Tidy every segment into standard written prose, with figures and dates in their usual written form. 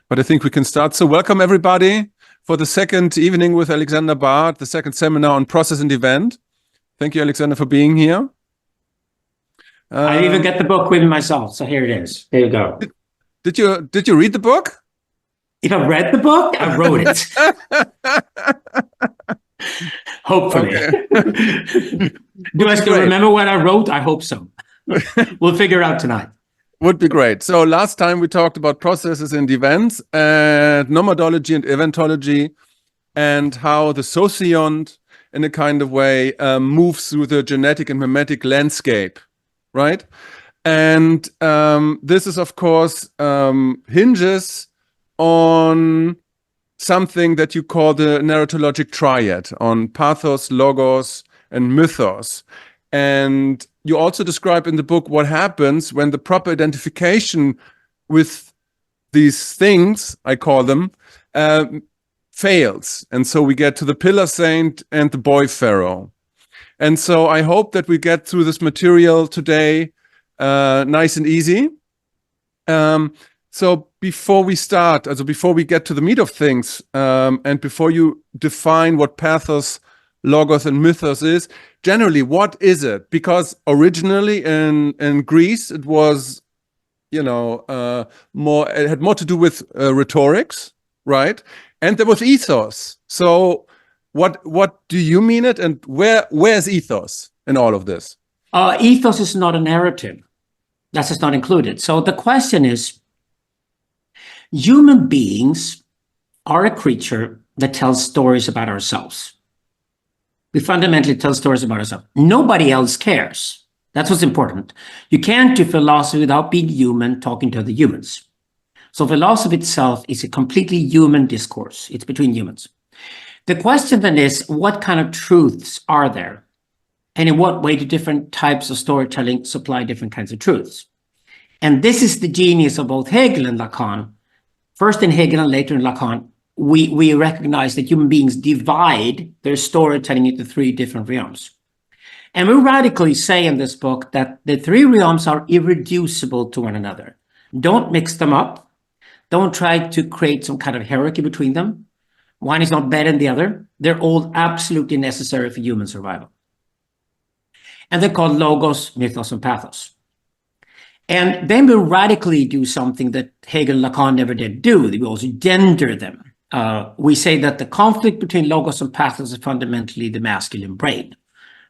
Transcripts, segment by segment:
But I think we can start. So welcome everybody for the second evening with Alexander Barth, the second seminar on process and event. Thank you, Alexander, for being here. I even get the book with myself, so here it is. There you go. Did you read the book? If I read the book, I wrote it. Hopefully. Do I still remember what I wrote? I hope so. We'll figure out tonight. Would be great. So last time we talked about processes and events and nomadology and eventology and how the sociont in a kind of way moves through the genetic and mimetic landscape, right? And this is, of course, hinges on something that you call the narratologic triad, on pathos, logos, and mythos. And you also describe in the book what happens when the proper identification with these things, I call them, fails. And so we get to the pillar saint and the boy pharaoh. And so I hope that we get through this material today nice and easy. So before we start, before we get to the meat of things, and before you define what pathos, logos, and mythos is, generally, what is it? Because originally in Greece, it was, it had more to do with rhetorics, right? And there was ethos. So what do you mean it? And where's ethos in all of this? Ethos is not a narrative. That's just not included. So the question is, human beings are a creature that tells stories about ourselves. We fundamentally tell stories about ourselves. Nobody else cares. That's what's important. You can't do philosophy without being human, talking to other humans. So philosophy itself is a completely human discourse. It's between humans. The question then is, what kind of truths are there? And in what way do different types of storytelling supply different kinds of truths? And this is the genius of both Hegel and Lacan. First in Hegel and later in Lacan, we recognize that human beings divide their storytelling into three different realms. And we radically say in this book that the three realms are irreducible to one another. Don't mix them up. Don't try to create some kind of hierarchy between them. One is not better than the other. They're all absolutely necessary for human survival. And they're called logos, mythos, and pathos. And then we radically do something that Hegel and Lacan never did do. We also gender them. We say that the conflict between logos and pathos is fundamentally the masculine brain.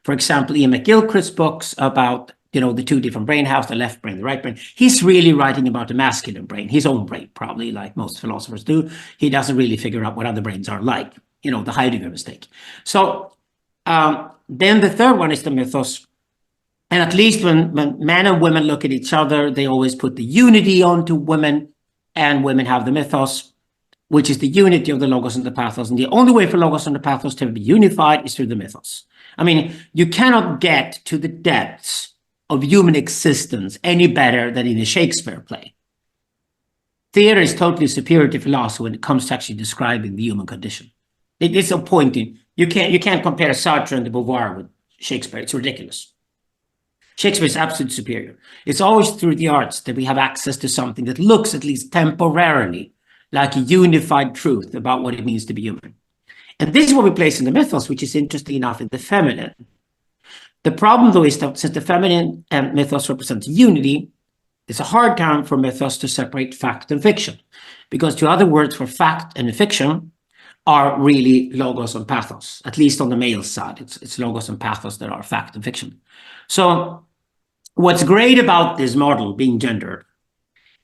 For example, Ian McGilchrist's books about the two different brain halves, the left brain, the right brain. He's really writing about the masculine brain, his own brain, probably, like most philosophers do. He doesn't really figure out what other brains are like, the Heidegger mistake. So then the third one is the mythos. And at least when men and women look at each other, they always put the unity onto women, and women have the mythos, which is the unity of the logos and the pathos. And the only way for logos and the pathos to be unified is through the mythos. I mean, you cannot get to the depths of human existence any better than in a Shakespeare play. Theater is totally superior to philosophy when it comes to actually describing the human condition. It's a point in, you can't compare Sartre and de Beauvoir with Shakespeare. It's ridiculous. Shakespeare is absolutely superior. It's always through the arts that we have access to something that looks, at least temporarily, like a unified truth about what it means to be human. And this is what we place in the mythos, which is interesting enough in the feminine. The problem, though, is that since the feminine and mythos represents unity, it's a hard time for mythos to separate fact and fiction, because two other words for fact and fiction are really logos and pathos, at least on the male side. It's logos and pathos that are fact and fiction. So what's great about this model being gendered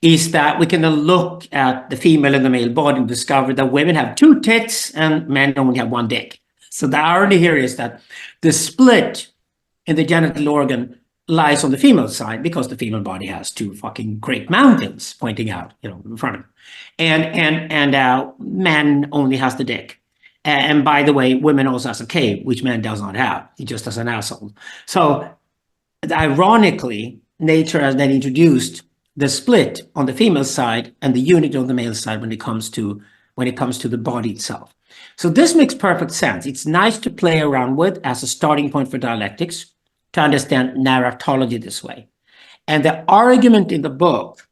is that we can look at the female and the male body and discover that women have two tits and men only have one dick. So the irony here is that the split in the genital organ lies on the female side because the female body has two fucking great mountains pointing out, in front of it. And man only has the dick. And by the way, women also has a cave, which man does not have. He just has an asshole. So ironically, nature has then introduced the split on the female side and the unity on the male side when it comes to the body itself. So this makes perfect sense. It's nice to play around with as a starting point for dialectics to understand narratology this way. And the argument in the book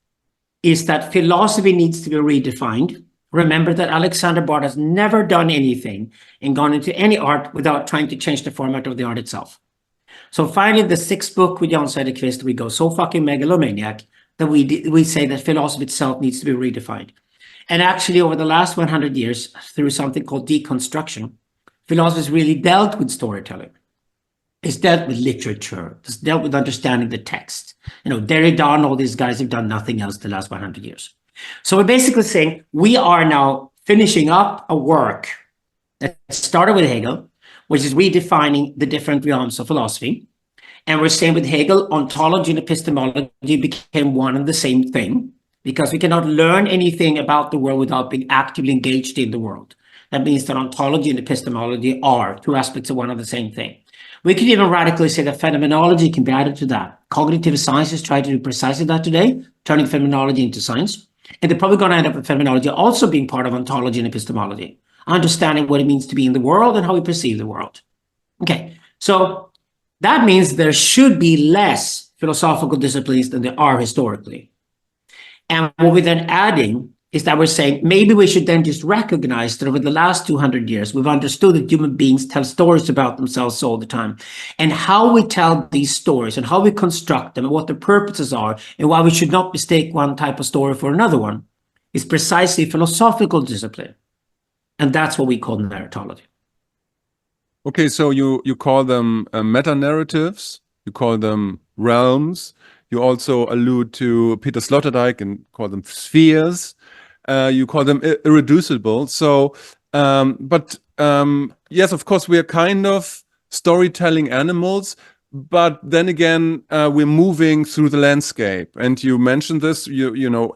is that philosophy needs to be redefined. Remember that Alexander Bard has never done anything and gone into any art without trying to change the format of the art itself. So finally, the sixth book with Jan Söderqvist, we go so fucking megalomaniac that we say that philosophy itself needs to be redefined. And actually, over the last 100 years, through something called deconstruction, philosophy has really dealt with storytelling. It's dealt with literature. It's dealt with understanding the text. Derrida and all these guys have done nothing else the last 100 years. So we're basically saying we are now finishing up a work that started with Hegel, which is redefining the different realms of philosophy. And we're saying with Hegel, ontology and epistemology became one and the same thing, because we cannot learn anything about the world without being actively engaged in the world. That means that ontology and epistemology are two aspects of one and the same thing. We could even radically say that phenomenology can be added to that. Cognitive sciences try to do precisely that today, turning phenomenology into science. And they're probably going to end up with phenomenology also being part of ontology and epistemology, understanding what it means to be in the world and how we perceive the world. Okay, so that means there should be less philosophical disciplines than there are historically. And what we're then adding is that we're saying maybe we should then just recognize that over the last 200 years, we've understood that human beings tell stories about themselves all the time. And how we tell these stories and how we construct them and what their purposes are and why we should not mistake one type of story for another one is precisely philosophical discipline. And that's what we call narratology. Okay, so you call them meta-narratives, you call them realms, you also allude to Peter Sloterdijk and call them spheres, you call them irreducible. So, yes, of course, we are kind of storytelling animals, but then again, we're moving through the landscape. And you mentioned this,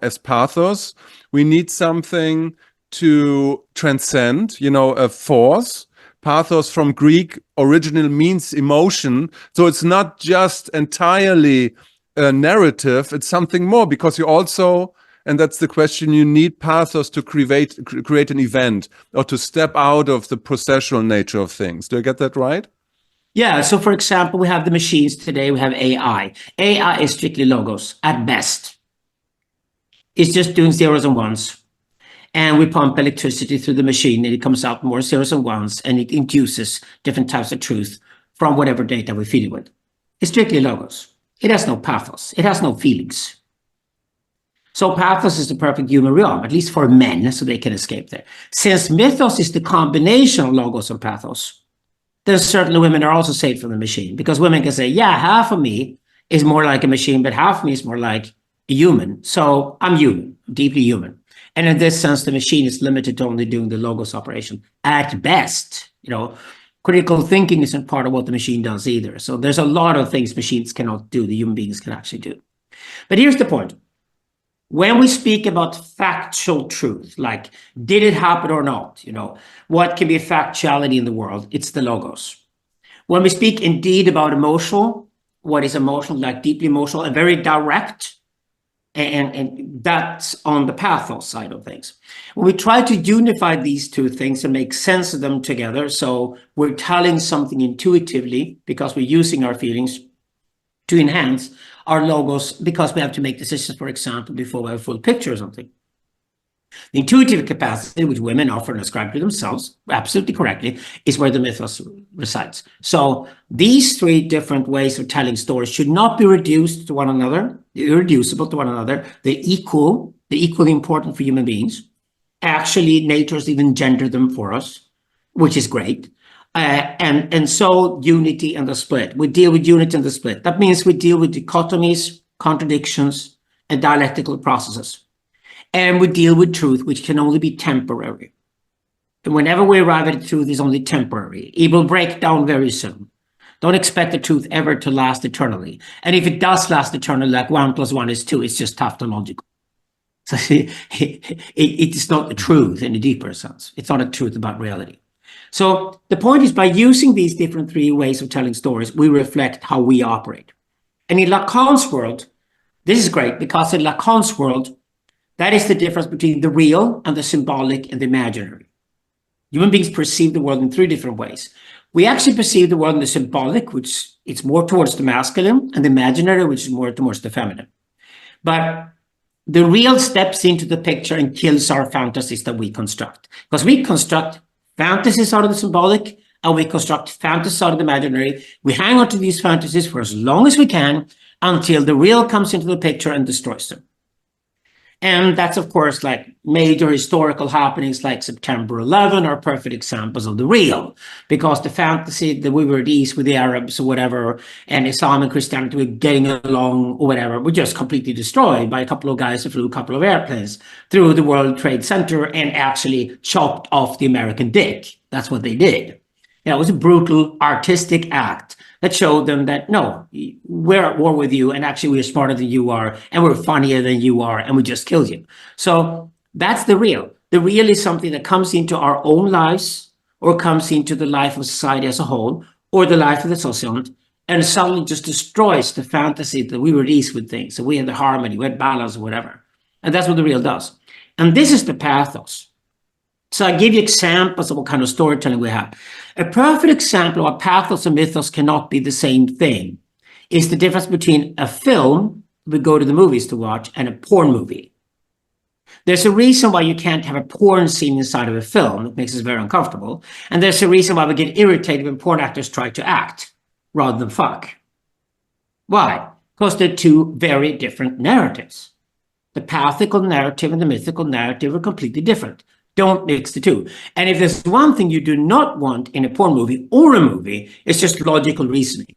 as pathos, we need something to transcend, a force. Pathos from Greek original means emotion. So it's not just entirely a narrative, it's something more, because you also, and that's the question, you need pathos to create an event or to step out of the processual nature of things. Do I get that right? Yeah, so for example, we have the machines today, we have AI. AI is strictly logos at best. It's just doing zeros and ones. And we pump electricity through the machine and it comes out more zeros and ones and it induces different types of truth from whatever data we feed it with. It's strictly logos. It has no pathos. It has no feelings. So pathos is the perfect human realm, at least for men, so they can escape there. Since mythos is the combination of logos and pathos, then certainly women are also saved from the machine, because women can say, yeah, half of me is more like a machine, but half of me is more like a human. So I'm human, deeply human. And in this sense, the machine is limited to only doing the logos operation at best. Critical thinking isn't part of what the machine does either. So there's a lot of things machines cannot do, the human beings can actually do. But here's the point. When we speak about factual truth, like did it happen or not, what can be factuality in the world? It's the logos. When we speak indeed about emotional, what is emotional, like deeply emotional and very direct, and that's on the pathos side of things. When we try to unify these two things and make sense of them together, so we're telling something intuitively because we're using our feelings to enhance our logos, because we have to make decisions, for example, before we have a full picture or something. The intuitive capacity, which women often ascribe to themselves, absolutely correctly, is where the mythos resides. So these three different ways of telling stories should not be reduced to one another, irreducible to one another. They're equally important for human beings. Actually, nature's even gendered them for us, which is great. And so unity and the split. We deal with unity and the split. That means we deal with dichotomies, contradictions, and dialectical processes. And we deal with truth, which can only be temporary. And whenever we arrive at truth, it's only temporary. It will break down very soon. Don't expect the truth ever to last eternally. And if it does last eternally, like 1 + 1 is 2, it's just tautological. So it is not the truth in a deeper sense. It's not a truth about reality. So the point is, by using these different three ways of telling stories, we reflect how we operate. And in Lacan's world, this is great, because in Lacan's world, that is the difference between the real and the symbolic and the imaginary. Human beings perceive the world in three different ways. We actually perceive the world in the symbolic, which it's more towards the masculine, and the imaginary, which is more towards the feminine. But the real steps into the picture and kills our fantasies that we construct. Because we construct fantasies out of the symbolic, and we construct fantasies out of the imaginary. We hang on to these fantasies for as long as we can until the real comes into the picture and destroys them. And that's, of course, like major historical happenings like September 11 are perfect examples of the real, because the fantasy that we were at ease with the Arabs or whatever, and Islam and Christianity were getting along or whatever, were just completely destroyed by a couple of guys who flew a couple of airplanes through the World Trade Center and actually chopped off the American dick. That's what they did. It was a brutal artistic act that showed them that, no, we're at war with you, and actually we're smarter than you are, and we're funnier than you are, and we just killed you. So that's the real. The real is something that comes into our own lives, or comes into the life of society as a whole, or the life of the sociant, and suddenly just destroys the fantasy that we were at ease with things, so we had the harmony, we had balance, or whatever. And that's what the real does. And this is the pathos. So I give you examples of what kind of storytelling we have. A perfect example of pathos and mythos cannot be the same thing is the difference between a film we go to the movies to watch and a porn movie. There's a reason why you can't have a porn scene inside of a film. It makes us very uncomfortable. And there's a reason why we get irritated when porn actors try to act rather than fuck. Why? Because they're two very different narratives. The pathical narrative and the mythical narrative are completely different. Don't mix the two. And if there's one thing you do not want in a porn movie or a movie, it's just logical reasoning.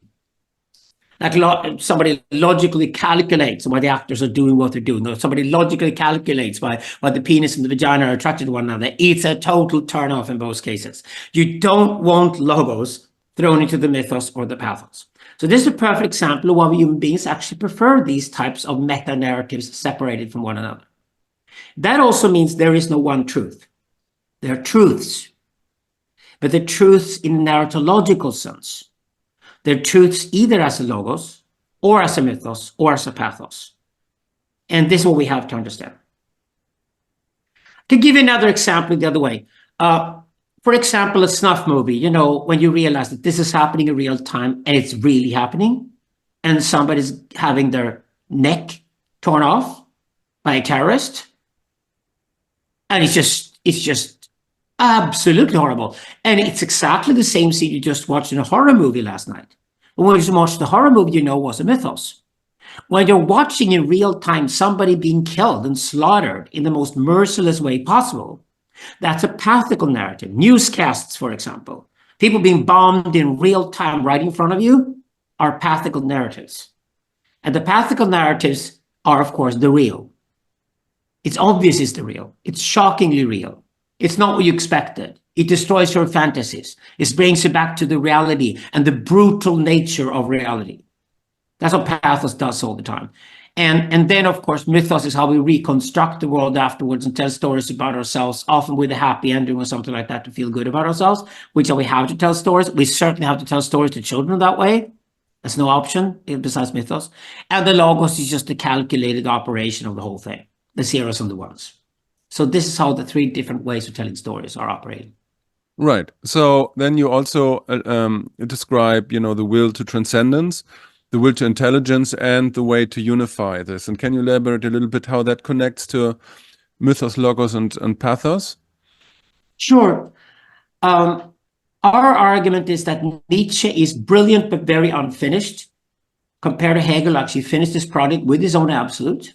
Like somebody logically calculates why the actors are doing what they're doing, or somebody logically calculates why the penis and the vagina are attracted to one another. It's a total turn off in both cases. You don't want logos thrown into the mythos or the pathos. So this is a perfect example of why human beings actually prefer these types of meta-narratives separated from one another. That also means there is no one truth. There are truths, but the truths in a narratological sense. They're truths either as a logos, or as a mythos, or as a pathos. And this is what we have to understand. I can give you another example the other way. For example, a snuff movie, you know, when you realize that this is happening in real time and it's really happening, and somebody's having their neck torn off by a terrorist, and it's just absolutely horrible. And it's exactly the same scene you just watched in a horror movie last night. When you watched the horror movie, you know, was a mythos. When you're watching in real time somebody being killed and slaughtered in the most merciless way possible, that's a pathical narrative. Newscasts, for example, people being bombed in real time right in front of you are pathical narratives. And the pathical narratives are, of course, the real. It's obvious it's the real. It's shockingly real. It's not what you expected. It destroys your fantasies. It brings you back to the reality and the brutal nature of reality. That's what pathos does all the time. And then, of course, mythos is how we reconstruct the world afterwards and tell stories about ourselves, often with a happy ending or something like that to feel good about ourselves, which we have to tell stories. We certainly have to tell stories to children that way. There's no option besides mythos. And the logos is just the calculated operation of the whole thing, the zeros and the ones. So this is how the three different ways of telling stories are operating. Right. So then you also describe, you know, the will to transcendence, the will to intelligence, and the way to unify this. And can you elaborate a little bit how that connects to mythos, logos, and pathos? Sure. Our argument is that Nietzsche is brilliant but very unfinished. Compared to Hegel, actually finished this project with his own absolute.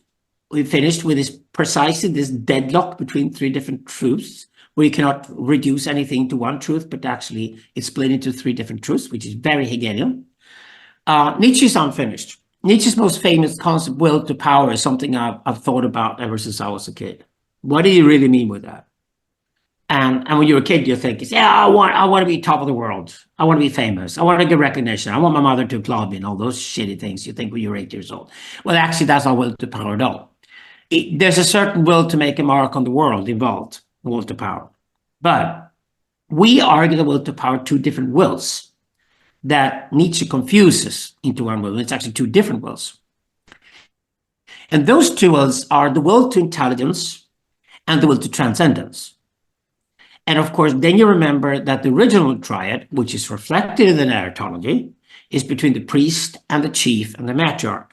We finished with precisely this deadlock between three different truths, where you cannot reduce anything to one truth, but actually it's split into three different truths, which is very Hegelian. Nietzsche is unfinished. Nietzsche's most famous concept, will to power, is something I've thought about ever since I was a kid. What do you really mean with that? And when you're a kid, you think, yeah, I want to be top of the world. I want to be famous. I want to get recognition. I want my mother to applaud me and all those shitty things you think when you're 8 years old. Well, actually, that's not will to power at all. There's a certain will to make a mark on the world involved, will to power. But we argue the will to power two different wills that Nietzsche confuses into one will. It's actually two different wills. And those two wills are the will to intelligence and the will to transcendence. And of course, then you remember that the original triad, which is reflected in the narratology, is between the priest and the chief and the matriarch.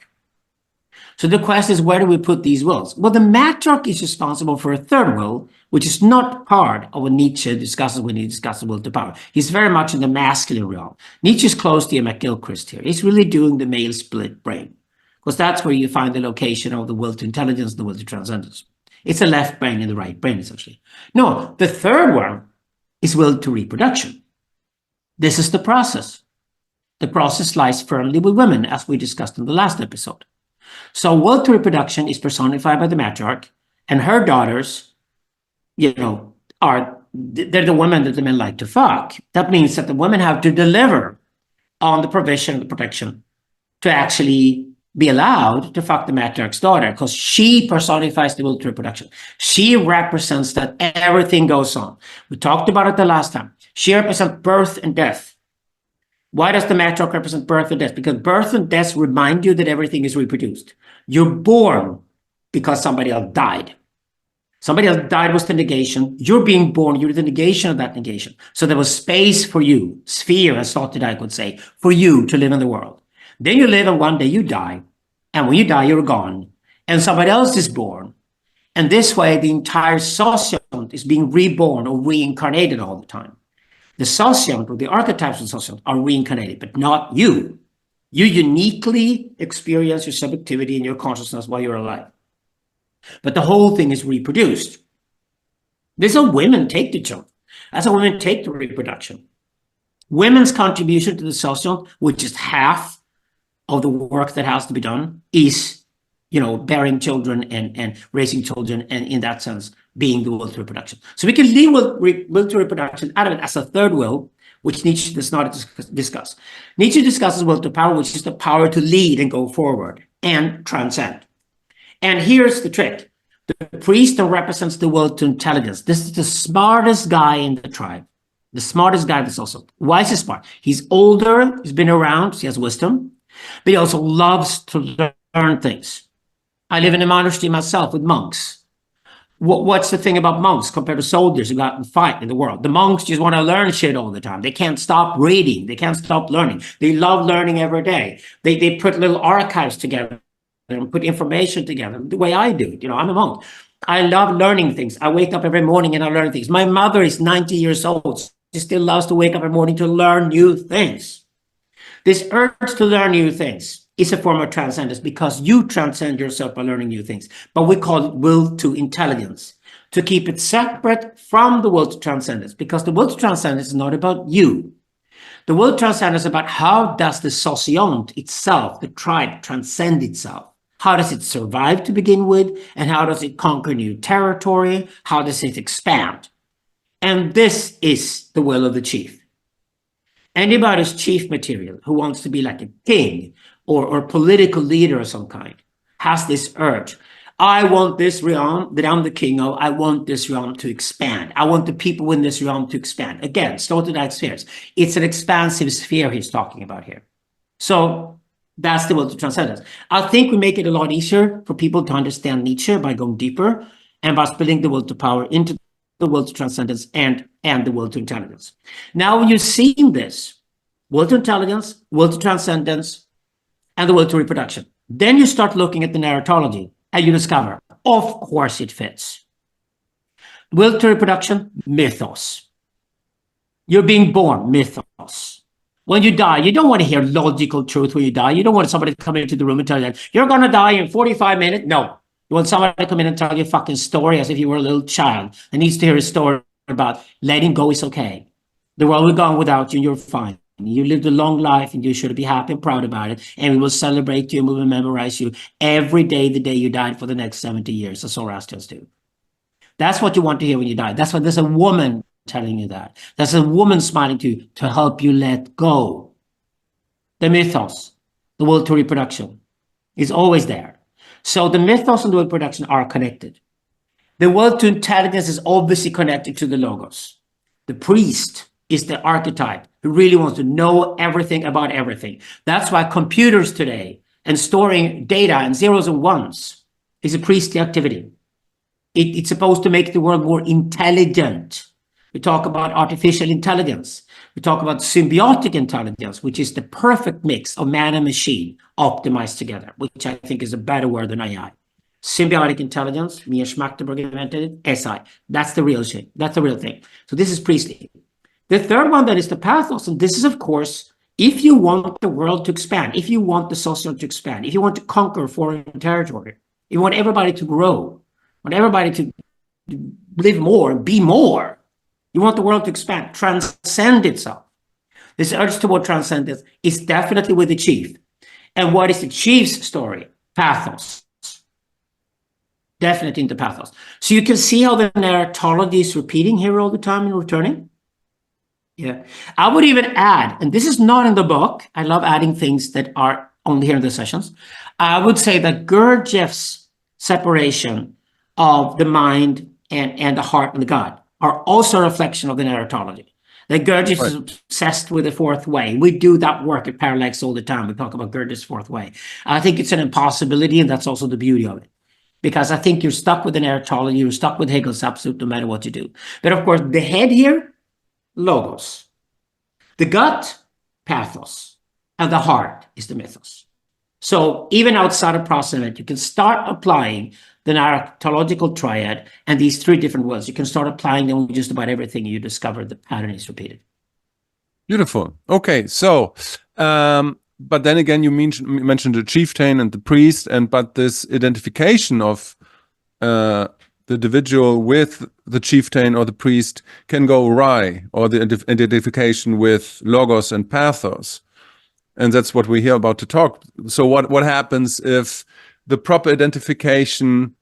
So the question is, where do we put these wills? Well, the matriarch is responsible for a third will, which is not part of what Nietzsche discusses when he discusses will to power. He's very much in the masculine realm. Nietzsche's close to a McGilchrist here. He's really doing the male split brain, because that's where you find the location of the will to intelligence, the will to transcendence. It's the left brain and the right brain, essentially. No, the third one is will to reproduction. This is the process. The process lies firmly with women, as we discussed in the last episode. So will to reproduction is personified by the matriarch, and her daughters, they're the women that the men like to fuck. That means that the women have to deliver on the provision and the protection to actually be allowed to fuck the matriarch's daughter, because she personifies the will to reproduction. She represents that everything goes on. We talked about it the last time. She represents birth and death. Why does the matriarch represent birth and death? Because birth and death remind you that everything is reproduced. You're born because somebody else died. Somebody else died was the negation. You're being born, you're the negation of that negation. So there was space for you, sphere, as Sloterdijk would say, for you to live in the world. Then you live and one day you die. And when you die, you're gone. And somebody else is born. And this way, the entire sociant is being reborn or reincarnated all the time. The sociant, or the archetypes of the sociant, are reincarnated, but not you. You uniquely experience your subjectivity and your consciousness while you're alive. But the whole thing is reproduced. This is how women take the children. That's how women take the reproduction. Women's contribution to the sociant, which is half of the work that has to be done, is bearing children and raising children, and in that sense, being the will to reproduction. So we can leave will to reproduction out of it as a third will, which Nietzsche does not discuss. Nietzsche discusses will to power, which is the power to lead and go forward and transcend. And here's the trick. The priest represents the will to intelligence. This is the smartest guy in the tribe. The smartest guy is also. Why is he smart? He's older, he's been around, he has wisdom, but he also loves to learn things. I live in a monastery myself with monks. What's the thing about monks compared to soldiers who go out and fight in the world? The monks just want to learn shit all the time. They can't stop reading. They can't stop learning. They love learning every day. They put little archives together and put information together the way I do. I'm a monk. I love learning things. I wake up every morning and I learn things. My mother is 90 years old. She still loves to wake up every morning to learn new things. This urge to learn new things is a form of transcendence, because you transcend yourself by learning new things. But we call it will to intelligence, to keep it separate from the will to transcendence, because the will to transcendence is not about you. The will to transcendence is about how does the sociant itself, the tribe, transcend itself. How does it survive to begin with? And how does it conquer new territory? How does it expand? And this is the will of the chief. Anybody's chief material who wants to be like a king or political leader of some kind has this urge. I want this realm that I'm the king of. I want this realm to expand. I want the people in this realm to expand. Again, Sloterdijk spheres. It's an expansive sphere he's talking about here. So that's the will to transcendence. I think we make it a lot easier for people to understand Nietzsche by going deeper and by splitting the will to power into the will to transcendence and the will to intelligence. Now, when you're seeing this, will to intelligence, will to transcendence, and the will to reproduction, then you start looking at the narratology and you discover, of course it fits. Will to reproduction, mythos. You're being born, mythos. When you die, you don't want to hear logical truth when you die. You don't want somebody to come into the room and tell you that you're going to die in 45 minutes. No. You want somebody to come in and tell you a fucking story as if you were a little child and needs to hear a story about letting go is okay. The world will go on without you and you're fine. You lived a long life and you should be happy and proud about it. And we will celebrate you and we will memorize you every day, the day you died for the next 70 years, as Zoroastrians do. That's what you want to hear when you die. That's why there's a woman telling you that. There's a woman smiling to you to help you let go. The mythos, the will to reproduction, is always there. So the mythos and the will to reproduction are connected. The will to intelligence is obviously connected to the logos. The priest is the archetype who really wants to know everything about everything. That's why computers today and storing data and zeros and ones is a priestly activity. It's supposed to make the world more intelligent. We talk about artificial intelligence. We talk about symbiotic intelligence, which is the perfect mix of man and machine optimized together, which I think is a better word than AI. Symbiotic intelligence, Mia Schmachtenberg invented it, SI. That's the real shit. That's the real thing. So this is Priestley. The third one that is the pathos, and this is, of course, if you want the world to expand, if you want the social to expand, if you want to conquer foreign territory, you want everybody to grow, want everybody to live more, be more. You want the world to expand, transcend itself. This urge toward transcendence is definitely with the chief. And what is the chief's story? Pathos. Definitely into pathos. So you can see how the narratology is repeating here all the time and returning. Yeah. I would even add, and this is not in the book, I love adding things that are only here in the sessions. I would say that Gurdjieff's separation of the mind and the heart and the God are also a reflection of the narratology. That Gurdjieff is obsessed with the fourth way. We do that work at Parallax all the time. We talk about Gurdjieff's fourth way. I think it's an impossibility, and that's also the beauty of it. Because I think you're stuck with the narratology, you're stuck with Hegel's absolute no matter what you do. But of course, the head here, logos. The gut, pathos. And the heart is the mythos. So even outside of Proselyte, you can start applying the narratological triad and these three different worlds. You can start applying them with just about everything you discover. The pattern is repeated. Beautiful. Okay, so but then again, you mentioned the chieftain and the priest, but this identification of the individual with the chieftain or the priest can go awry, or the identification with logos and pathos. And that's what we're here about to talk. So what happens if the proper identification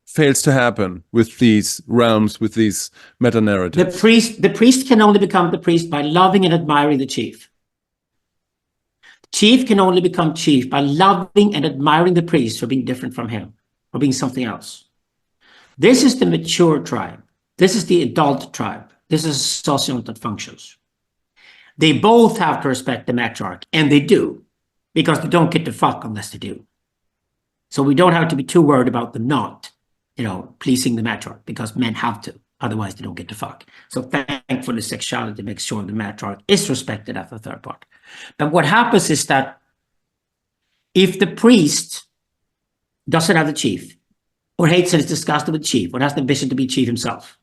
fails to happen with these realms, with these meta-narratives? The priest can only become the priest by loving and admiring the chief. The chief can only become chief by loving and admiring the priest for being different from him, or being something else. This is the mature tribe. This is the adult tribe. This is a sociant that functions. They both have to respect the matriarch, and they do, because they don't get to fuck unless they do. So we don't have to be too worried about them not, pleasing the matriarch, because men have to, otherwise they don't get to fuck. So thankfully, sexuality makes sure the matriarch is respected at the third part. But what happens is that if the priest doesn't have the chief, or hates and is disgusted with the chief, or has the ambition to be chief himself,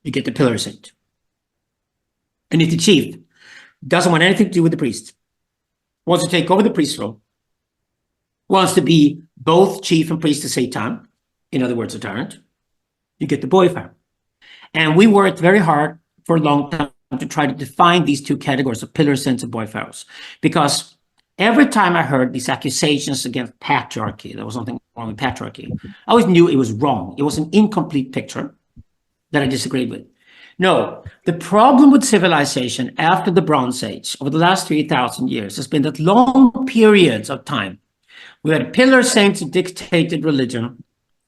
you get the pillar saint. And if the chief doesn't want anything to do with the priest, wants to take over the priest role, wants to be both chief and priest at the same time, in other words, a tyrant, you get the boy pharaoh. And we worked very hard for a long time to try to define these two categories of pillar saints and boy pharaohs, because every time I heard these accusations against patriarchy, there was something wrong with patriarchy, I always knew it was wrong. It was an incomplete picture that I disagreed with. No, the problem with civilization after the Bronze Age, over the last 3,000 years, has been that long periods of time, we had pillar saints who dictated religion,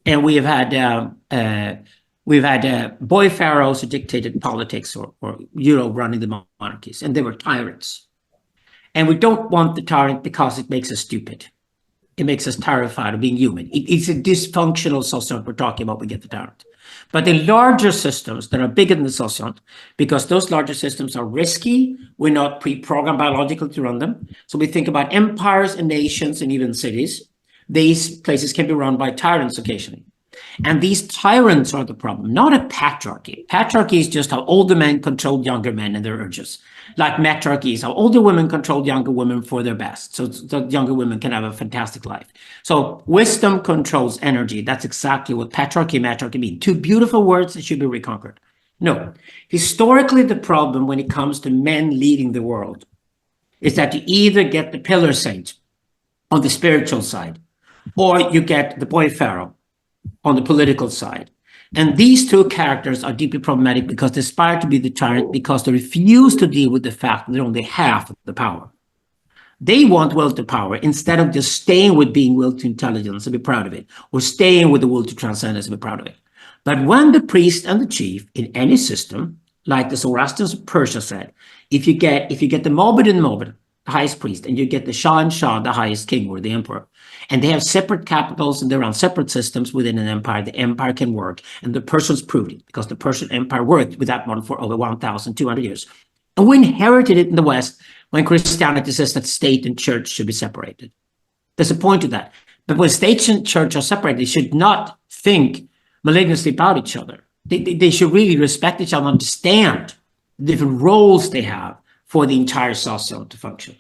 and we've had boy pharaohs who dictated politics, or running the monarchies, and they were tyrants. And we don't want the tyrant because it makes us stupid. It makes us terrified of being human. It's a dysfunctional sociant we're talking about, we get the tyrant. But in larger systems that are bigger than the sociant, because those larger systems are risky, we're not pre-programmed biologically to run them. So we think about empires and nations and even cities. These places can be run by tyrants occasionally. And these tyrants are the problem, not a patriarchy. Patriarchy is just how older men control younger men and their urges. Like matriarchy is how older women control younger women for their best, so that younger women can have a fantastic life. So wisdom controls energy. That's exactly what patriarchy and matriarchy mean. Two beautiful words that should be reconquered. No, historically the problem when it comes to men leading the world is that you either get the pillar saint on the spiritual side, or you get the boy pharaoh on the political side. And these two characters are deeply problematic because they aspire to be the tyrant because they refuse to deal with the fact that they're only half of the power. They want will to power instead of just staying with being will to intelligence and be proud of it, or staying with the will to transcendence and be proud of it. But when the priest and the chief in any system, like the Zoroastrians of Persia said, if you get the morbid and morbid, the highest priest, and you get the Shah and Shah, the highest king or the emperor. And they have separate capitals and they run separate systems within an empire. The empire can work. And the Persians proved it because the Persian empire worked with that model for over 1,200 years. And we inherited it in the West when Christianity says that state and church should be separated. There's a point to that. But when state and church are separated, they should not think malignously about each other. They should really respect each other, understand the different roles they have for the entire society to function.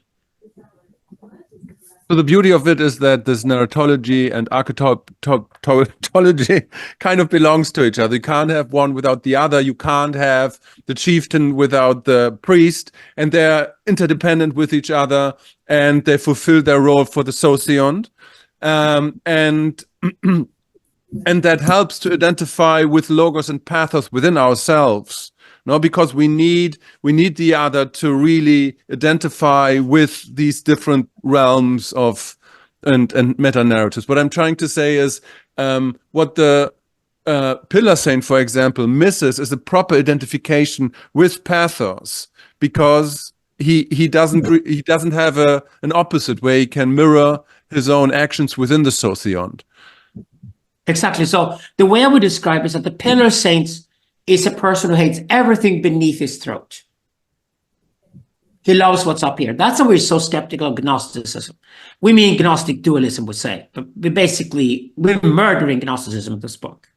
So the beauty of it is that this narratology and archetypology kind of belongs to each other. You can't have one without the other. You can't have the chieftain without the priest, and they're interdependent with each other, and they fulfill their role for the sociond. And that helps to identify with logos and pathos within ourselves. No, because we need the other to really identify with these different realms of and meta narratives. What I'm trying to say is what the Pillar Saint, for example, misses is a proper identification with pathos, because he doesn't have an opposite where he can mirror his own actions within the sociond. Exactly. So the way I would describe it is that the Pillar Saint is a person who hates everything beneath his throat. He loves what's up here. That's why we're so skeptical of Gnosticism. We mean Gnostic dualism, we say. But we're murdering Gnosticism in this book.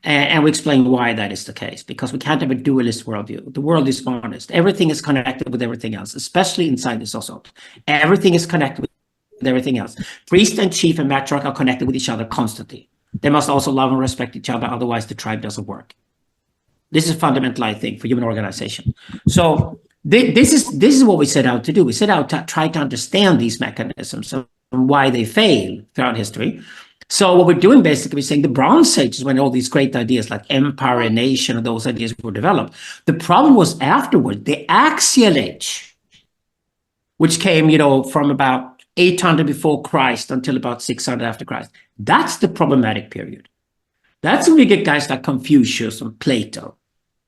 And we explain why that is the case, because we can't have a dualist worldview. The world is honest. Everything is connected with everything else, especially inside the society. Everything is connected with everything else. Priest and chief and matriarch are connected with each other constantly. They must also love and respect each other, otherwise the tribe doesn't work. This is fundamental, I think, for human organization. So this is what we set out to do. We set out to try to understand these mechanisms and why they fail throughout history. So what we're doing basically, we're saying the Bronze Age is when all these great ideas like empire and nation and those ideas were developed. The problem was afterward, the Axial Age, which came, from about 800 before Christ until about 600 after Christ. That's the problematic period. That's when we get guys like Confucius and Plato,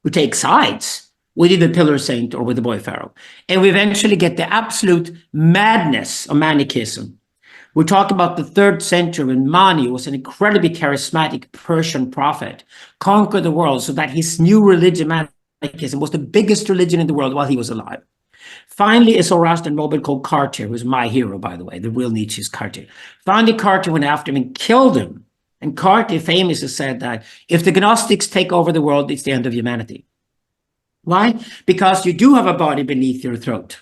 who take sides with either Pillar Saint or with the boy Pharaoh. And we eventually get the absolute madness of Manichaeism. We're talking about the 3rd century when Mani was an incredibly charismatic Persian prophet, conquered the world so that his new religion, Manichaeism, was the biggest religion in the world while he was alive. Finally, a Zoroastrian noble called Cartier, who's my hero, by the way, the real Nietzsche's Cartier. Finally, Cartier went after him and killed him. And Cartier famously said that if the Gnostics take over the world, it's the end of humanity. Why? Because you do have a body beneath your throat.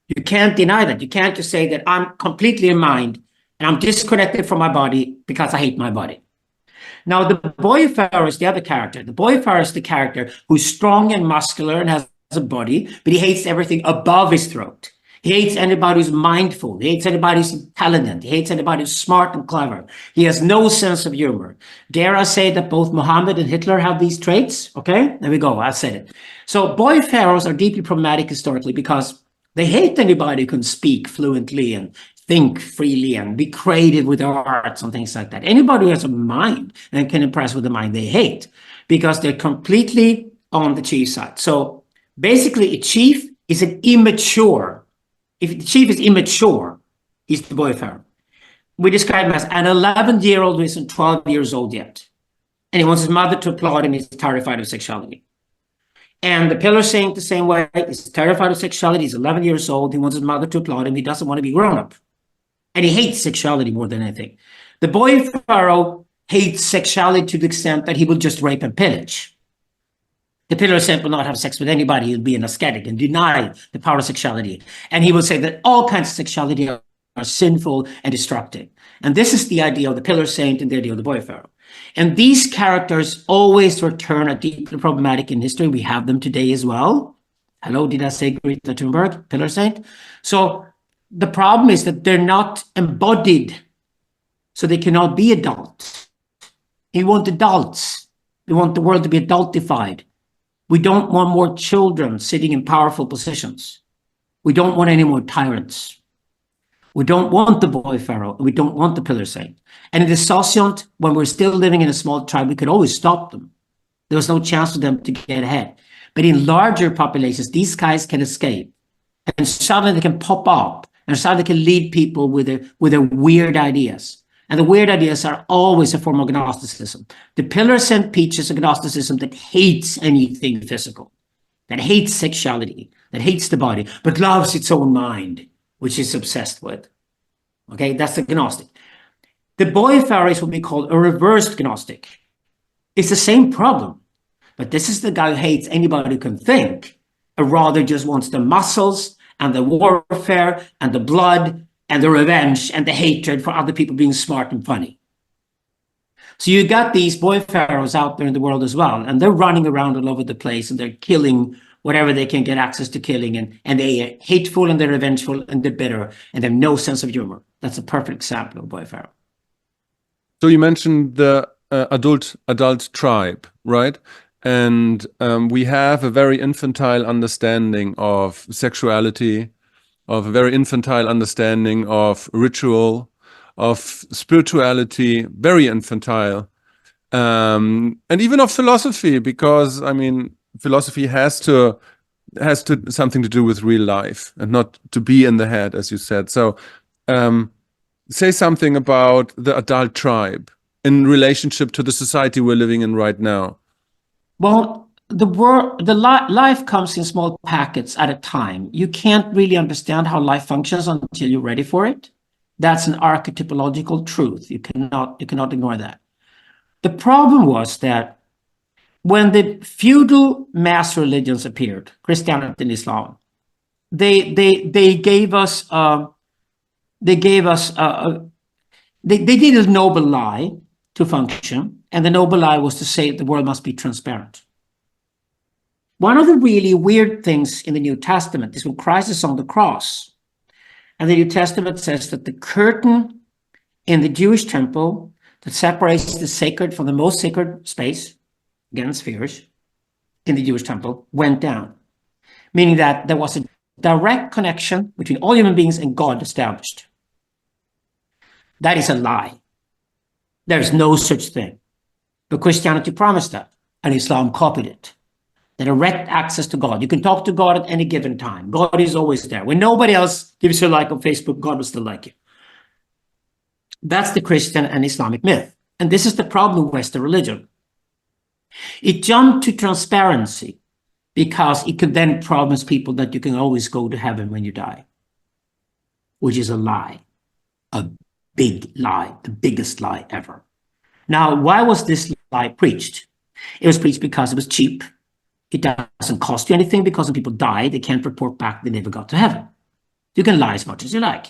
You can't deny that. You can't just say that I'm completely in mind and I'm disconnected from my body because I hate my body. Now, the boy Pharaoh is the other character. The boy Pharaoh is the character who's strong and muscular and has a body, but he hates everything above his throat. He hates anybody who's mindful. He hates anybody who's intelligent. He hates anybody who's smart and clever. He has no sense of humor. Dare I say that both Muhammad and Hitler have these traits? Okay, there we go. I said it. So boy pharaohs are deeply problematic historically because they hate anybody who can speak fluently and think freely and be creative with their arts and things like that. Anybody who has a mind and can impress with the mind, they hate because they're completely on the chief side. So basically, a chief is an immature. If the chief is immature, he's the boy pharaoh. We describe him as an 11-year-old who isn't 12 years old yet. And he wants his mother to applaud him. He's terrified of sexuality. And the Pillar Saint the same way. He's terrified of sexuality. He's 11 years old. He wants his mother to applaud him. He doesn't want to be grown up. And he hates sexuality more than anything. The boy pharaoh hates sexuality to the extent that he will just rape and pillage. The Pillar Saint will not have sex with anybody. He'll be an ascetic and deny the power of sexuality. And he will say that all kinds of sexuality are sinful and destructive. And this is the idea of the Pillar Saint and the idea of the boy pharaoh. And these characters always return are deeply problematic in history. We have them today as well. Hello, did I say Greta Thunberg, Pillar Saint? So the problem is that they're not embodied, so they cannot be adults. We want adults. We want the world to be adultified. We don't want more children sitting in powerful positions. We don't want any more tyrants. We don't want the boy pharaoh. We don't want the Pillar Saint. And in the sociant, when we're still living in a small tribe, we could always stop them. There was no chance for them to get ahead. But in larger populations, these guys can escape. and suddenly they can pop up, and suddenly they can lead people with their weird ideas. And the weird ideas are always a form of Gnosticism. The Pillars and Peaches of Gnosticism that hates anything physical, that hates sexuality, that hates the body, but loves its own mind, which it's obsessed with. Okay, that's the Gnostic. The boy Pharaos would be called a reversed Gnostic. It's the same problem, but this is the guy who hates anybody who can think, and rather just wants the muscles and the warfare and the blood and the revenge and the hatred for other people being smart and funny. So you got these boy pharaohs out there in the world as well, and they're running around all over the place, and they're killing whatever they can get access to killing, and they're hateful and they're revengeful and they're bitter and they have no sense of humor. That's a perfect example of boy pharaoh. So you mentioned the adult tribe, right? And we have a very infantile understanding of sexuality, of a very infantile understanding of ritual, of spirituality, very infantile, and even of philosophy, because I mean, philosophy has something to do with real life and not to be in the head, as you said. So, say something about the adult tribe in relationship to the society we're living in right now. Well, life comes in small packets at a time. You can't really understand how life functions until you're ready for it. That's an archetypological truth. You cannot ignore that. The problem was that when the feudal mass religions appeared, Christianity and Islam, they gave us they did a noble lie to function, and the noble lie was to say the world must be transparent. One of the really weird things in the New Testament is when Christ is on the cross, and the New Testament says that the curtain in the Jewish temple that separates the sacred from the most sacred space, again, spheres, in the Jewish temple, went down, meaning that there was a direct connection between all human beings and God established. That is a lie. There is no such thing. But Christianity promised that, and Islam copied it. The direct access to God. You can talk to God at any given time. God is always there. When nobody else gives you a like on Facebook, God will still like you. That's the Christian and Islamic myth. And this is the problem with Western religion. It jumped to transparency because it could then promise people that you can always go to heaven when you die, which is a lie, a big lie, the biggest lie ever. Now, why was this lie preached? It was preached because it was cheap. It doesn't cost you anything because when people die, they can't report back they never got to heaven. You can lie as much as you like.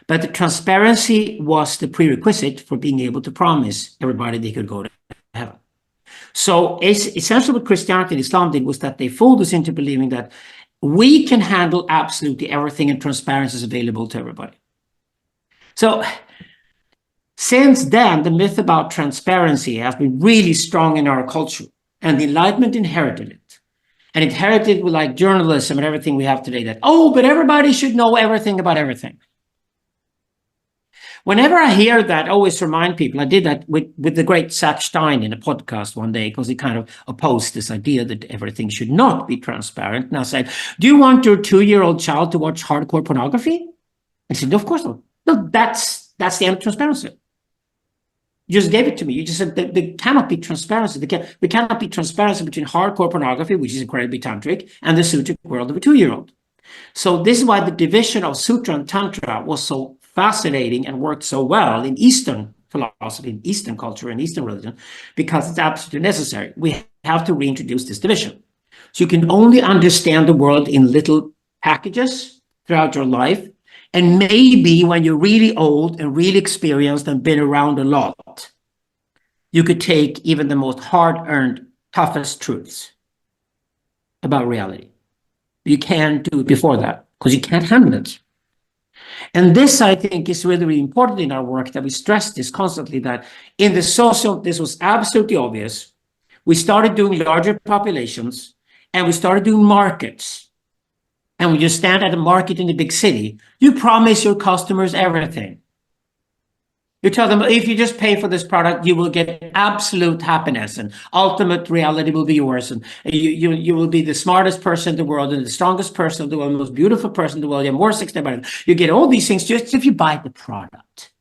But the transparency was the prerequisite for being able to promise everybody they could go to heaven. So essentially what Christianity and Islam did was that they fooled us into believing that we can handle absolutely everything and transparency is available to everybody. So since then, the myth about transparency has been really strong in our culture, and the Enlightenment inherited it. And inherited with like journalism and everything we have today that, oh, but everybody should know everything about everything. Whenever I hear that, I always remind people, I did that with the great Zach Stein in a podcast one day, because he kind of opposed this idea that everything should not be transparent. And I said, do you want your 2-year-old child to watch hardcore pornography? I said, of course not. No, that's the end of transparency. You just gave it to me. You just said that there cannot be transparency. There cannot be transparency between hardcore pornography, which is incredibly tantric, and the sutric world of a 2-year-old. So this is why the division of Sutra and Tantra was so fascinating and worked so well in Eastern philosophy, in Eastern culture, and Eastern religion, because it's absolutely necessary. We have to reintroduce this division. So you can only understand the world in little packages throughout your life. And maybe when you're really old and really experienced and been around a lot, you could take even the most hard-earned, toughest truths about reality. You can't do it before that because you can't handle it. And this, I think, is really, really important in our work, that we stress this constantly, that in the social, this was absolutely obvious. We started doing larger populations and we started doing markets. And when you stand at a market in a big city, you promise your customers everything. You tell them, if you just pay for this product, you will get absolute happiness and ultimate reality will be yours. And you will be the smartest person in the world and the strongest person in the world, the most beautiful person in the world. You have more sex than anybody. You get all these things just if you buy the product,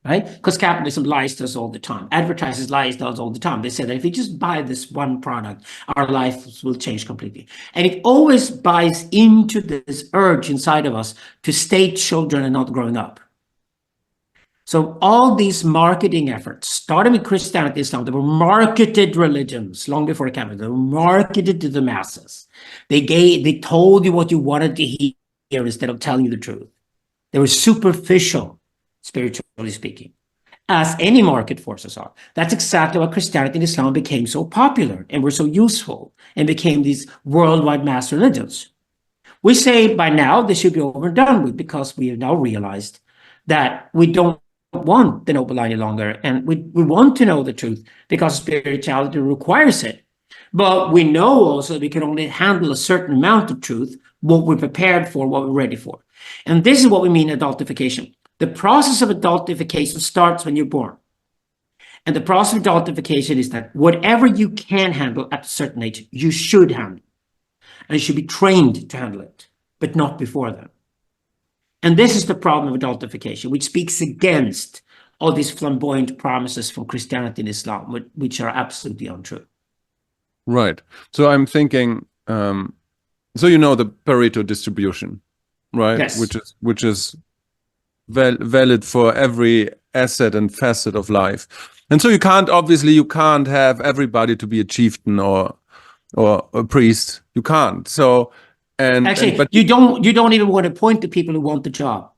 right? Because capitalism lies to us all the time. Advertisers lies to us all the time. They say that if you just buy this one product, our lives will change completely. And it always buys into this urge inside of us to stay children and not growing up. So all these marketing efforts, starting with Christianity, Islam, they were marketed religions long before capitalism. They were marketed to the masses. They told you what you wanted to hear instead of telling you the truth. They were superficial, spiritually speaking, as any market forces are. That's exactly why Christianity and Islam became so popular and were so useful and became these worldwide mass religions. We say by now they should be over and done with because we have now realized that we don't want the noble any longer, and we want to know the truth because spirituality requires it. But we know also that we can only handle a certain amount of truth, what we're prepared for, what we're ready for. And this is what we mean adultification. The process of adultification starts when you're born. And the process of adultification is that whatever you can handle at a certain age, you should handle. And you should be trained to handle it, but not before then. And this is the problem of adultification, which speaks against all these flamboyant promises from Christianity and Islam, which are absolutely untrue. Right. So I'm thinking, so you know the Pareto distribution, right? Yes. Which is valid for every asset and facet of life. And so you can't have everybody to be a chieftain or a priest. You can't. So but you don't even want to point to people who want the job.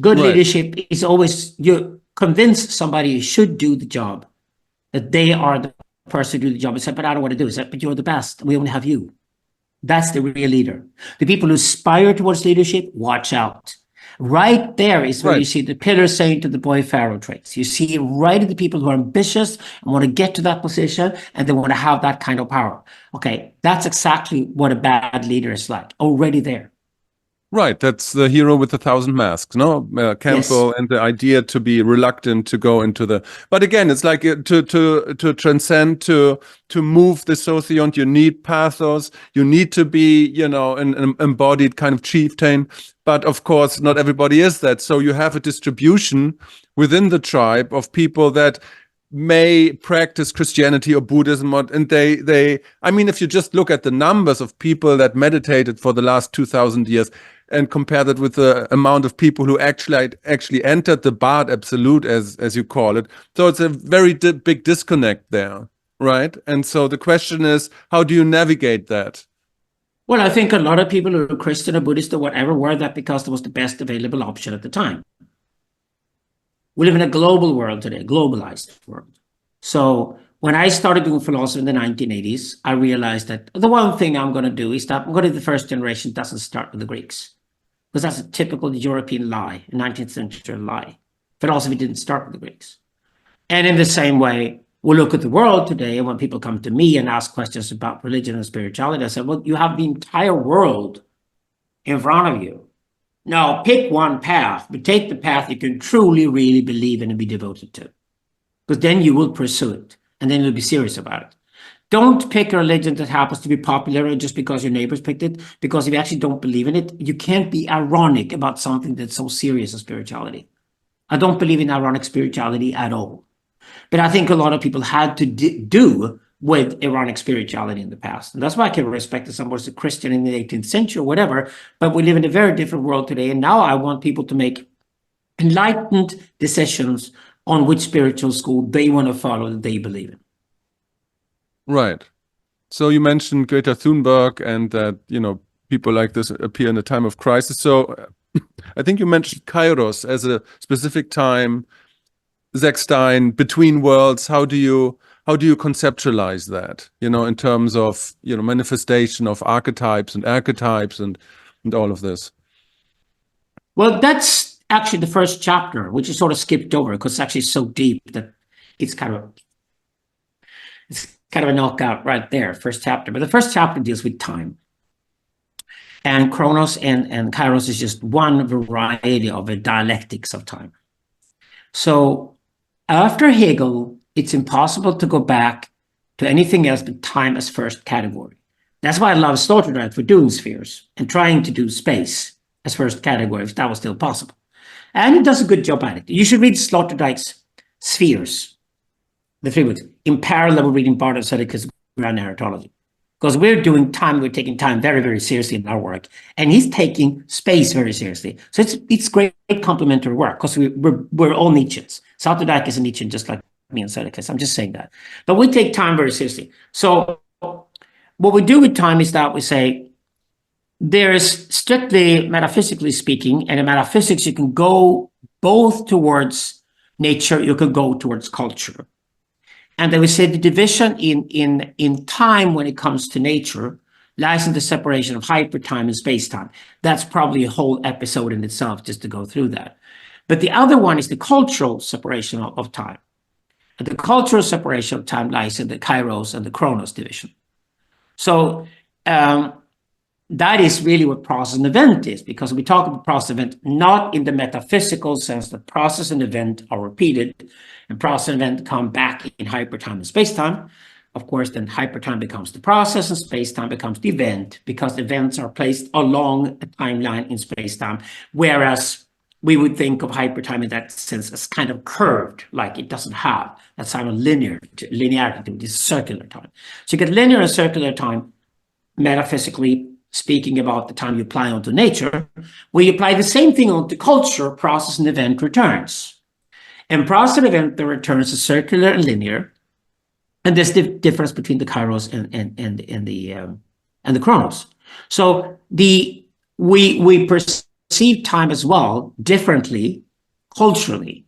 Good leadership is always you convince somebody who should do the job that they are the person to do the job. It's like, but I don't want to do it. It's like, but you're the best. We only have you. That's the real leader. The people who aspire towards leadership, watch out. Right there is where you see the pillar saying to the boy Pharaoh traits. You see right at the people who are ambitious and want to get to that position and they want to have that kind of power. Okay, that's exactly what a bad leader is like, already there. Right, that's the hero with 1,000 masks, no? Campbell, and the idea to be reluctant to go into the. But again, it's like to transcend, to move the sociant. You need pathos. You need to be, an embodied kind of chieftain. But of course, not everybody is that. So you have a distribution within the tribe of people that may practice Christianity or Buddhism, and I mean, if you just look at the numbers of people that meditated for the last 2,000 years and compare that with the amount of people who actually entered the Bad Absolute, as you call it, so it's a very big disconnect there, right? And so the question is, how do you navigate that? Well, I think a lot of people who are Christian or Buddhist or whatever were that because it was the best available option at the time. We live in a global world today, globalized world. So when I started doing philosophy in the 1980s, I realized that the one thing I'm going to do is that I'm going to the first generation doesn't start with the Greeks. Because that's a typical European lie, a 19th century lie. Philosophy didn't start with the Greeks. And in the same way, we look at the world today, and when people come to me and ask questions about religion and spirituality, I said, well, you have the entire world in front of you. Now, pick one path, but take the path you can truly, really believe in and be devoted to. Because then you will pursue it, and then you'll be serious about it. Don't pick a religion that happens to be popular just because your neighbors picked it, because if you actually don't believe in it, you can't be ironic about something that's so serious as spirituality. I don't believe in ironic spirituality at all. But I think a lot of people had to do with ironic spirituality in the past. And that's why I can respect that someone was a Christian in the 18th century or whatever, but we live in a very different world today. And now I want people to make enlightened decisions on which spiritual school they want to follow that they believe in. Right. So you mentioned Greta Thunberg and that, people like this appear in a time of crisis. So I think you mentioned Kairos as a specific time, Zach Stein, between worlds. How do you conceptualize that, in terms of, manifestation of archetypes and all of this? Well, that's actually the first chapter, which is sort of skipped over because it's actually so deep that it's kind of a knockout right there, first chapter. But the first chapter deals with time. And Chronos and Kairos is just one variety of a dialectics of time. So after Hegel, it's impossible to go back to anything else but time as first category. That's why I love Sloterdijk for doing spheres and trying to do space as first category, if that was still possible. And he does a good job at it. You should read Sloterdijk's Spheres, the 3 books, in parallel with reading Bart of Sedeka's Grand Narratology. Because we're doing time, we're taking time very, very seriously in our work. And he's taking space very seriously. So it's great complementary work, because we're all Nietzscheans. Sloterdijk is a Nietzschean just like me and Sedeca. I'm just saying that. But we take time very seriously. So what we do with time is that we say, there's strictly metaphysically speaking, and in metaphysics, you can go both towards nature, you can go towards culture. And then we say the division in time when it comes to nature lies in the separation of hypertime and space-time. That's probably a whole episode in itself just to go through that. But the other one is the cultural separation of time. And the cultural separation of time lies in the Kairos and the Chronos division. So that is really what process and event is, because we talk about process and event not in the metaphysical sense that process and event are repeated, and process and event come back in hypertime and spacetime. Of course, then hypertime becomes the process and spacetime becomes the event, because events are placed along a timeline in spacetime, whereas we would think of hypertime in that sense as kind of curved, like it doesn't have that kind of linearity to it. It's circular time. So you get linear and circular time, metaphysically speaking, about the time you apply onto nature. Where you apply the same thing onto culture, process and event returns. And process and event, the returns are circular and linear. And there's the difference between the Kairos and the Chronos. So we perceive time as well differently culturally.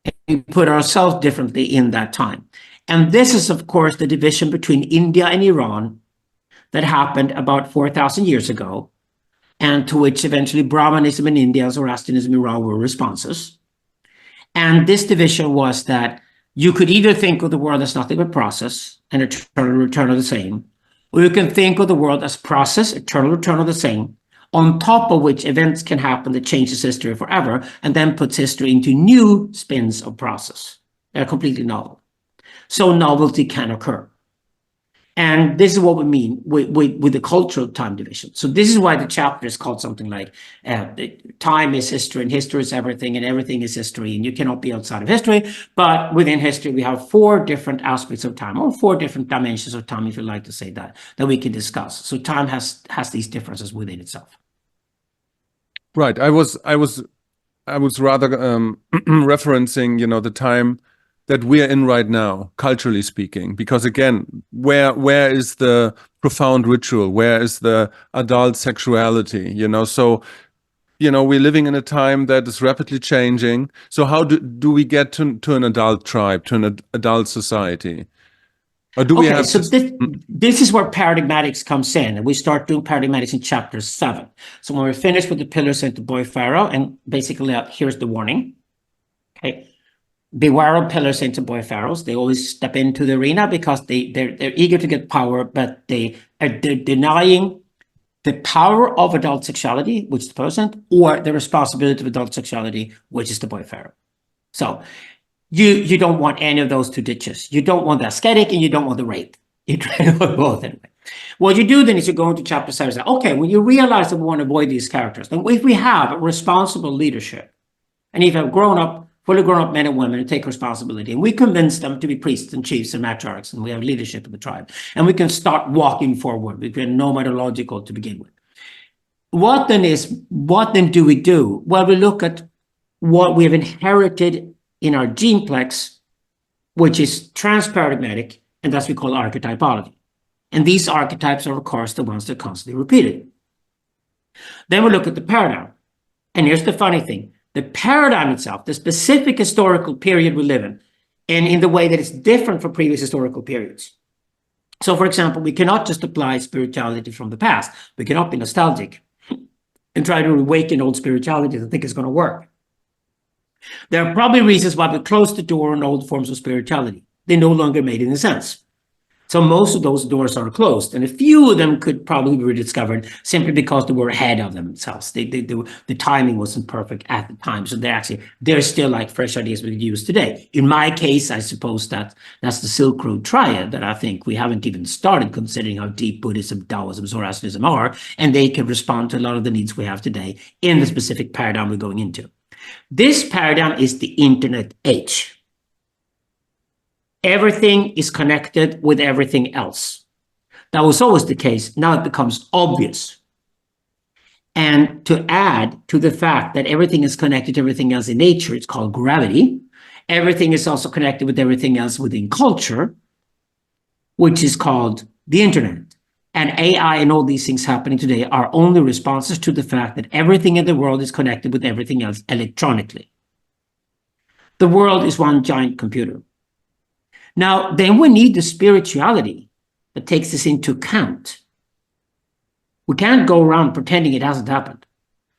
And we put ourselves differently in that time. And this is, of course, the division between India and Iran that happened about 4,000 years ago, and to which eventually Brahmanism in India and Zoroastrianism in Iran were responses. And this division was that you could either think of the world as nothing but process and eternal return of the same, or you can think of the world as process, eternal return of the same, on top of which events can happen that changes history forever, and then puts history into new spins of process. They're completely novel. So novelty can occur. And this is what we mean with the cultural time division. So this is why the chapter is called something like time is history, and history is everything, and everything is history, and you cannot be outside of history. But within history, we have 4 different aspects of time, or 4 different dimensions of time, if you like to say that we can discuss. So time has these differences within itself. Right. I was rather referencing, the time that we are in right now, culturally speaking, because again, where is the profound ritual? Where is the adult sexuality? So, we're living in a time that is rapidly changing. So how do we get to an adult tribe, to an adult society? Or do we have so this is where paradigmatics comes in, and we start doing paradigmatics in chapter 7. So when we're finished with the pillars into boy Pharaoh, and basically here's the warning. Okay. Beware of pillars into boy pharaohs. They always step into the arena because they're eager to get power, but they're denying the power of adult sexuality, which is the person, or the responsibility of adult sexuality, which is the boy pharaoh. So you don't want any of those 2 ditches. You don't want the ascetic and you don't want the rape. You try to avoid both anyway. What you do then is you go into chapter 7 and say, okay, when you realize that we want to avoid these characters, then if we have a responsible leadership, and if you've fully grown up men and women who take responsibility, and we convince them to be priests and chiefs and matriarchs, and we have leadership of the tribe, and we can start walking forward. We can nomadological to begin with. What then do we do? Well, we look at what we have inherited in our geneplex, which is transparadigmatic, and that's what we call archetypology. And these archetypes are, of course, the ones that are constantly repeated. Then we look at the paradigm. And here's the funny thing. The paradigm itself, the specific historical period we live in, and in the way that it's different from previous historical periods. So, for example, we cannot just apply spirituality from the past. We cannot be nostalgic and try to awaken old spirituality and think it's going to work. There are probably reasons why we close the door on old forms of spirituality. They no longer made any sense. So most of those doors are closed, and a few of them could probably be rediscovered simply because they were ahead of themselves. The timing wasn't perfect at the time, so they're still like fresh ideas we could use today. In my case, I suppose that's the Silk Road triad that I think we haven't even started considering how deep Buddhism, Taoism, Zoroastrianism are, and they can respond to a lot of the needs we have today in the specific paradigm we're going into. This paradigm is the internet age. Everything is connected with everything else. That was always the case. Now it becomes obvious. And to add to the fact that everything is connected to everything else in nature, it's called gravity. Everything is also connected with everything else within culture, which is called the internet. And AI and all these things happening today are only responses to the fact that everything in the world is connected with everything else electronically. The world is one giant computer. Now, then we need the spirituality that takes this into account. We can't go around pretending it hasn't happened.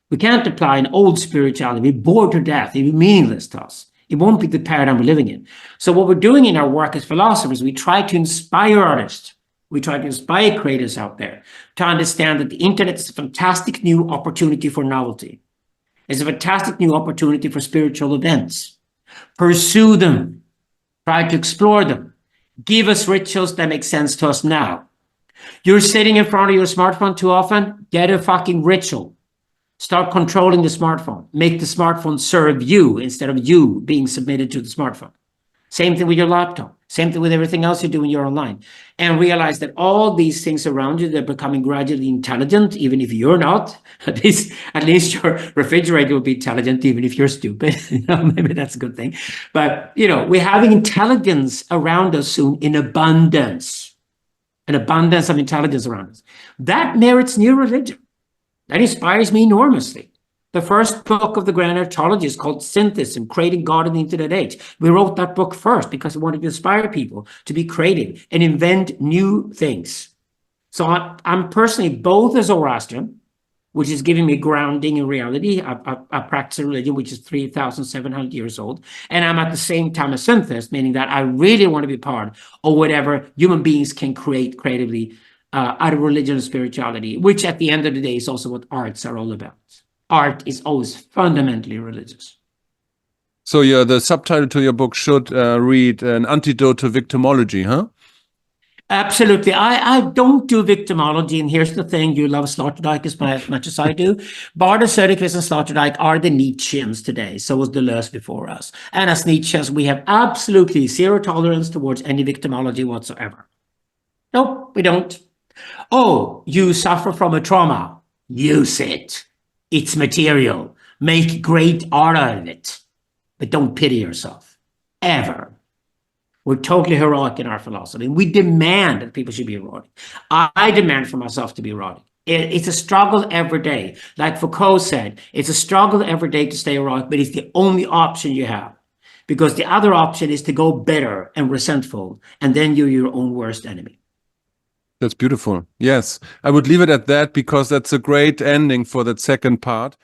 We can't apply an old spirituality. We're bored to death. It'd be meaningless to us. It won't be the paradigm we're living in. So what we're doing in our work as philosophers, we try to inspire artists. We try to inspire creators out there to understand that the internet is a fantastic new opportunity for novelty. It's a fantastic new opportunity for spiritual events. Pursue them. Try to explore them. Give us rituals that make sense to us now. You're sitting in front of your smartphone too often? Get a fucking ritual. Start controlling the smartphone. Make the smartphone serve you instead of you being submitted to the smartphone. Same thing with your laptop. Same thing with everything else you do when you're online. And realize that all these things around you, they're becoming gradually intelligent, even if you're not. At least your refrigerator will be intelligent, even if you're stupid. Maybe that's a good thing. But, we're having intelligence around us soon in abundance. An abundance of intelligence around us. That merits new religion. That inspires me enormously. The first book of the Grand Archaeology is called Synthesis, Creating God in the Internet Age. We wrote that book first because we wanted to inspire people to be creative and invent new things. So I'm personally both a Zoroastrian, which is giving me grounding in reality. I practice a religion which is 3,700 years old. And I'm at the same time a synthesist, meaning that I really want to be part of whatever human beings can create creatively out of religion and spirituality, which at the end of the day is also what arts are all about. Art is always fundamentally religious. So the subtitle to your book should read An Antidote to Victimology, huh? Absolutely. I don't do victimology, and here's the thing: you love Sloterdijk as much as I do. Bardo, Söderqvist, and Sloterdijk are the Nietzscheans today. So was Deleuze before us. And as Nietzscheans, we have absolutely zero tolerance towards any victimology whatsoever. Nope, we don't. Oh, you suffer from a trauma. Use it. It's material. Make great art out of it. But don't pity yourself. Ever. We're totally heroic in our philosophy. We demand that people should be heroic. I demand for myself to be heroic. It's a struggle every day. Like Foucault said, it's a struggle every day to stay heroic, but it's the only option you have. Because the other option is to go bitter and resentful, and then you're your own worst enemy. That's beautiful. Yes, I would leave it at that because that's a great ending for that second part.